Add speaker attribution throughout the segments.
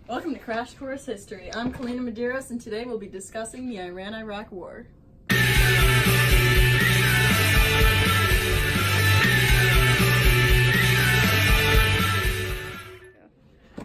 Speaker 1: Welcome to Crash Course History. I'm Kalina Medeiros, and today we'll be discussing the Iran-Iraq War.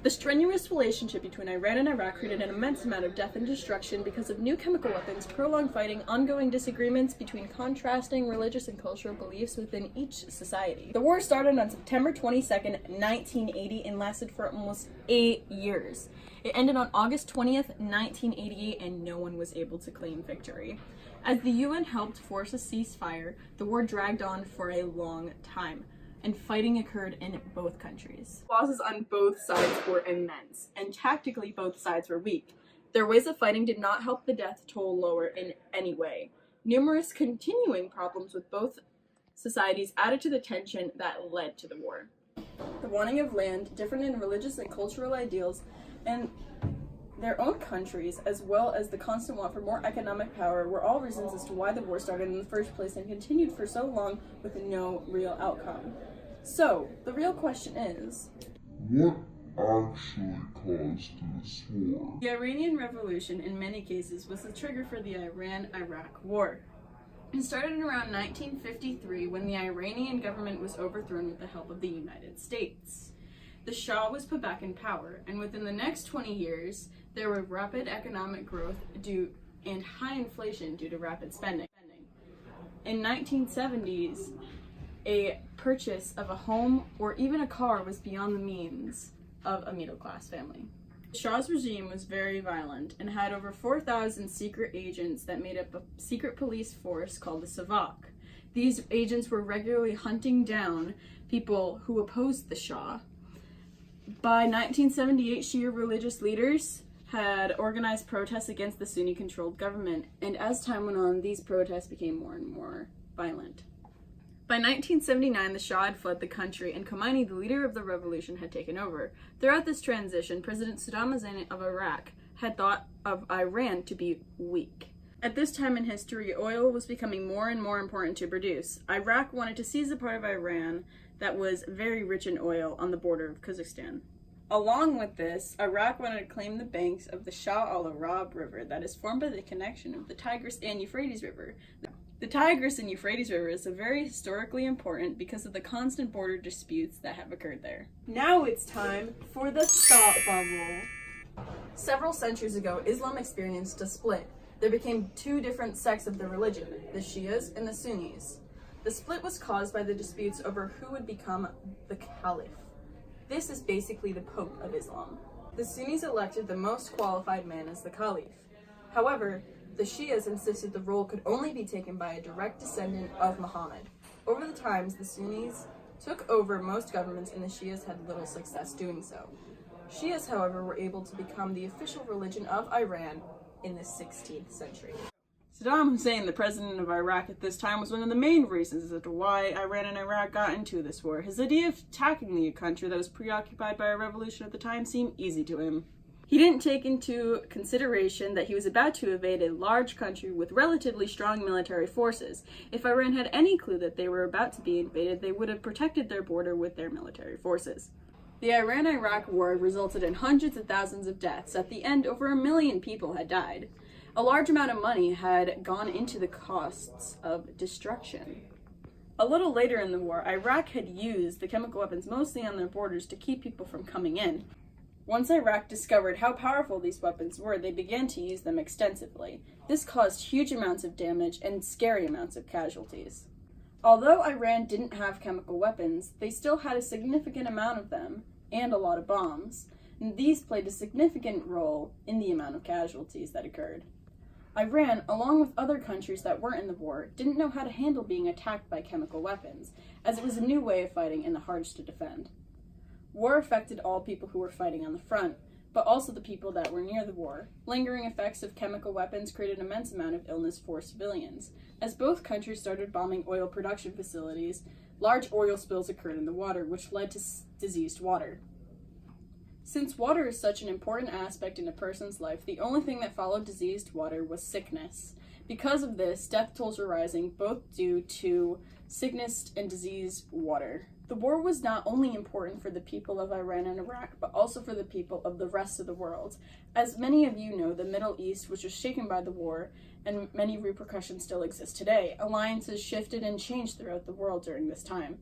Speaker 1: The strenuous relationship between Iran and Iraq created an immense amount of death and destruction because of new chemical weapons, prolonged fighting, ongoing disagreements between contrasting religious and cultural beliefs within each society. The war started on September 22nd, 1980 and lasted for almost 8 years. It ended on August 20th, 1988, and no one was able to claim victory. As the UN helped force a ceasefire, the war dragged on for a long time, and fighting occurred in both countries. Losses on both sides were immense, and tactically both sides were weak. Their ways of fighting did not help the death toll lower in any way. Numerous continuing problems with both societies added to the tension that led to the war. The wanting of land, different in religious and cultural ideals, and their own countries, as well as the constant want for more economic power, were all reasons as to why the war started in the first place and continued for so long with no real outcome. So, the real question is,
Speaker 2: what actually caused this war?
Speaker 1: The Iranian Revolution, in many cases, was the trigger for the Iran-Iraq War. It started in around 1953 when the Iranian government was overthrown with the help of the United States. The Shah was put back in power, and within the next 20 years, there were rapid economic growth and high inflation due to rapid spending. In 1970s, a purchase of a home or even a car was beyond the means of a middle-class family. The Shah's regime was very violent and had over 4,000 secret agents that made up a secret police force called the Savak. These agents were regularly hunting down people who opposed the Shah. By 1978, Shia religious leaders had organized protests against the Sunni-controlled government, and as time went on, these protests became more and more violent. By 1979, the Shah had fled the country, and Khomeini, the leader of the revolution, had taken over. Throughout this transition, President Saddam Hussein of Iraq had thought of Iran to be weak. At this time in history, oil was becoming more and more important to produce. Iraq wanted to seize a part of Iran that was very rich in oil on the border of Kazakhstan. Along with this, Iraq wanted to claim the banks of the Shah al-Arab River that is formed by the connection of the Tigris and Euphrates River. The Tigris and Euphrates River is very historically important because of the constant border disputes that have occurred there. Now it's time for the thought bubble. Several centuries ago, Islam experienced a split. There became two different sects of the religion, the Shias and the Sunnis. The split was caused by the disputes over who would become the caliph. This is basically the Pope of Islam. The Sunnis elected the most qualified man as the caliph. However, the Shias insisted the role could only be taken by a direct descendant of Muhammad. Over the times, the Sunnis took over most governments and the Shias had little success doing so. Shias, however, were able to become the official religion of Iran in the 16th century. Saddam Hussein, the president of Iraq at this time, was one of the main reasons as to why Iran and Iraq got into this war. His idea of attacking the country that was preoccupied by a revolution at the time seemed easy to him. He didn't take into consideration that he was about to invade a large country with relatively strong military forces. If Iran had any clue that they were about to be invaded, they would have protected their border with their military forces. The Iran-Iraq War resulted in hundreds of thousands of deaths. At the end, over 1 million people had died. A large amount of money had gone into the costs of destruction. A little later in the war, Iraq had used the chemical weapons mostly on their borders to keep people from coming in. Once Iraq discovered how powerful these weapons were, they began to use them extensively. This caused huge amounts of damage and scary amounts of casualties. Although Iran didn't have chemical weapons, they still had a significant amount of them, and a lot of bombs, and these played a significant role in the amount of casualties that occurred. Iran, along with other countries that weren't in the war, didn't know how to handle being attacked by chemical weapons, as it was a new way of fighting and the hardest to defend. War affected all people who were fighting on the front, but also the people that were near the war. Lingering effects of chemical weapons created an immense amount of illness for civilians. As both countries started bombing oil production facilities, large oil spills occurred in the water, which led to diseased water. Since water is such an important aspect in a person's life, the only thing that followed diseased water was sickness. Because of this, death tolls were rising, both due to sickness and diseased water. The war was not only important for the people of Iran and Iraq, but also for the people of the rest of the world. As many of you know, the Middle East was just shaken by the war, and many repercussions still exist today. Alliances shifted and changed throughout the world during this time.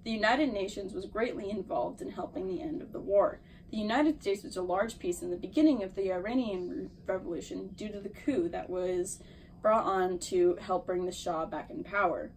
Speaker 1: The United Nations was greatly involved in helping the end of the war. The United States was a large piece in the beginning of the Iranian Revolution due to the coup that was brought on to help bring the Shah back in power.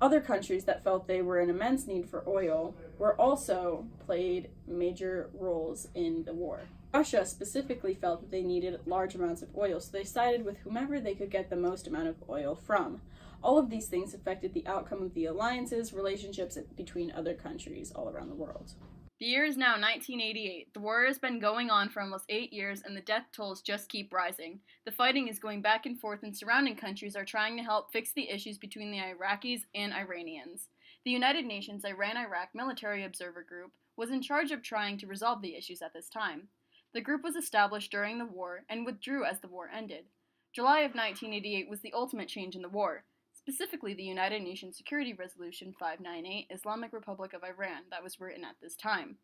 Speaker 1: Other countries that felt they were in immense need for oil were also played major roles in the war. Russia specifically felt that they needed large amounts of oil, so they sided with whomever they could get the most amount of oil from. All of these things affected the outcome of the alliances, relationships between other countries all around the world. The year is now 1988. The war has been going on for almost 8 years, and the death tolls just keep rising. The fighting is going back and forth, and surrounding countries are trying to help fix the issues between the Iraqis and Iranians. The United Nations Iran-Iraq Military Observer Group was in charge of trying to resolve the issues at this time. The group was established during the war and withdrew as the war ended. July of 1988 was the ultimate change in the war. Specifically, the United Nations Security Resolution 598, Islamic Republic of Iran, that was written at this time.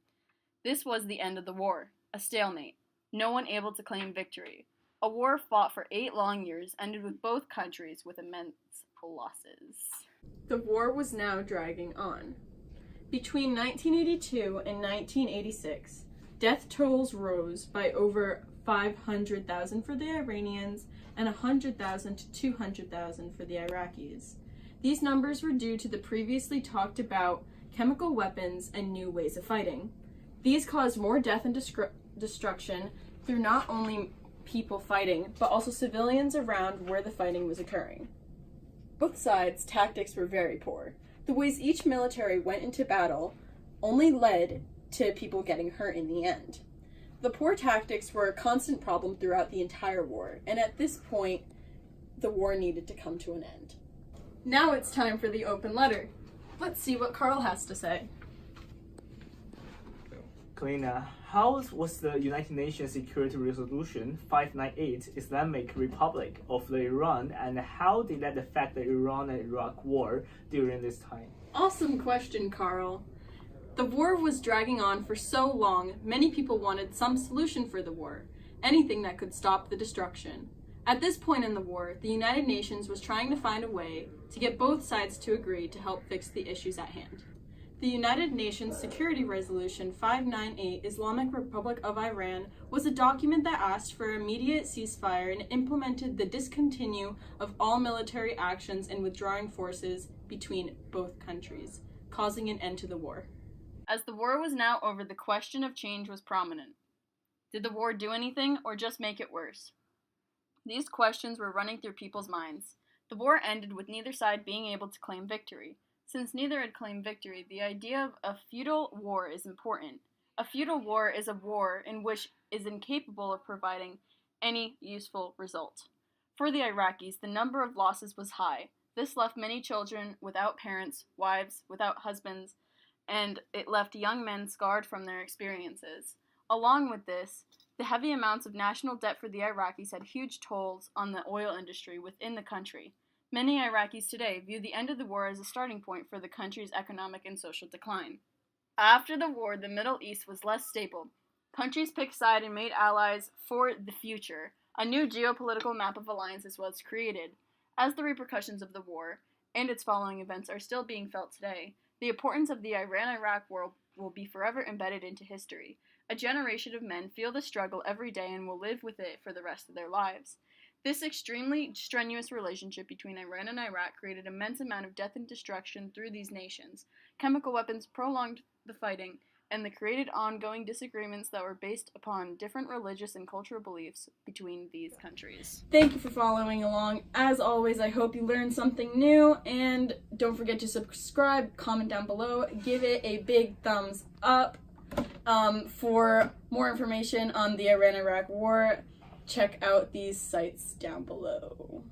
Speaker 1: This was the end of the war, a stalemate, no one able to claim victory. A war fought for 8 long years ended with both countries with immense losses. The war was now dragging on. Between 1982 and 1986, death tolls rose by over 500,000 for the Iranians and 100,000 to 200,000 for the Iraqis. These numbers were due to the previously talked about chemical weapons and new ways of fighting. These caused more death and destruction through not only people fighting, but also civilians around where the fighting was occurring. Both sides' tactics were very poor. The ways each military went into battle only led to people getting hurt in the end. The poor tactics were a constant problem throughout the entire war, and at this point, the war needed to come to an end. Now it's time for the open letter. Let's see what Carl has to say.
Speaker 3: Kalina, how was the United Nations Security Resolution 598 Islamic Republic of the Iran, and how did that affect the Iran and Iraq war during this time?
Speaker 1: Awesome question, Carl. The war was dragging on for so long, many people wanted some solution for the war, anything that could stop the destruction. At this point in the war, the United Nations was trying to find a way to get both sides to agree to help fix the issues at hand. The United Nations Security Resolution 598 Islamic Republic of Iran was a document that asked for immediate ceasefire and implemented the discontinue of all military actions and withdrawing forces between both countries, causing an end to the war. As the war was now over, the question of change was prominent. Did the war do anything or just make it worse? These questions were running through people's minds. The war ended with neither side being able to claim victory. Since neither had claimed victory, the idea of a feudal war is important. A feudal war is a war in which is incapable of providing any useful result. For the Iraqis, the number of losses was high. This left many children without parents, wives without husbands, and it left young men scarred from their experiences. Along with this, the heavy amounts of national debt for the Iraqis had huge tolls on the oil industry within the country. Many Iraqis today view the end of the war as a starting point for the country's economic and social decline. After the war, the Middle East was less stable. Countries picked side and made allies for the future. A new geopolitical map of alliances was created. As the repercussions of the war and its following events are still being felt today, the importance of the Iran-Iraq war will be forever embedded into history. A generation of men feel the struggle every day and will live with it for the rest of their lives. This extremely strenuous relationship between Iran and Iraq created an immense amount of death and destruction through these nations. Chemical weapons prolonged the fighting, and the created ongoing disagreements that were based upon different religious and cultural beliefs between these countries. Thank you for following along. As always, I hope you learned something new, and don't forget to subscribe, comment down below, give it a big thumbs up. For more information on the Iran-Iraq war, check out these sites down below.